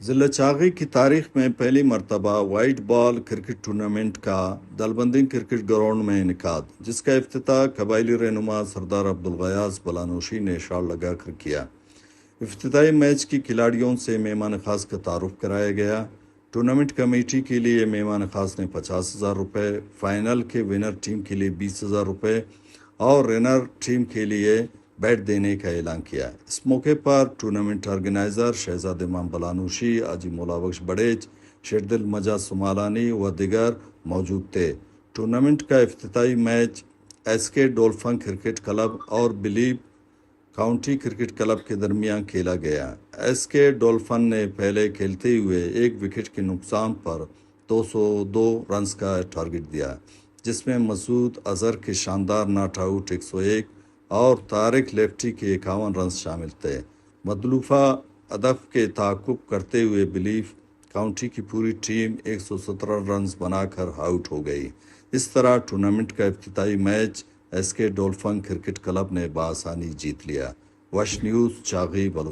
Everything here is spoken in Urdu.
ضلع چاغی کی تاریخ میں پہلی مرتبہ وائٹ بال کرکٹ ٹورنامنٹ کا دلبندنگ کرکٹ گراؤنڈ میں انعقاد، جس کا افتتاح قبائلی رہنما سردار عبدالغیاث بلانوشی نے شال لگا کر کیا۔ افتتاحی میچ کی کھلاڑیوں سے مہمان خاص کا تعارف کرایا گیا۔ ٹورنامنٹ کمیٹی کے لیے مہمان خاص نے 50,000 روپے، فائنل کے ونر ٹیم کے لیے 20,000 روپے اور رنر ٹیم کے لیے بیٹ دینے کا اعلان کیا۔ اس موقع پر ٹورنامنٹ آرگنائزر شہزاد امام بلانوشی، حاجی مولا بخش بڑیچ، شیردل مجا سمالانی و دیگر موجود تھے۔ ٹورنامنٹ کا افتتاحی میچ ایس کے ڈولفن کرکٹ کلب اور بلیپ کاؤنٹی کرکٹ کلب کے درمیان کھیلا گیا۔ ایس کے ڈولفن نے پہلے کھیلتے ہوئے ایک وکٹ کے نقصان پر 202 رنز کا ٹارگٹ دیا، جس میں مسعود اظہر کے شاندار ناٹ آؤٹ 101 اور طارق لیفٹی کے 51 رنز شامل تھے۔ مطلوبہ ہدف کے تعاقب کرتے ہوئے بلیف کاؤنٹی کی پوری ٹیم 117 رنز بنا کر آؤٹ ہو گئی۔ اس طرح ٹورنامنٹ کا افتتاحی میچ ایس کے ڈولفن کرکٹ کلب نے بآسانی جیت لیا۔ وش نیوز چاغی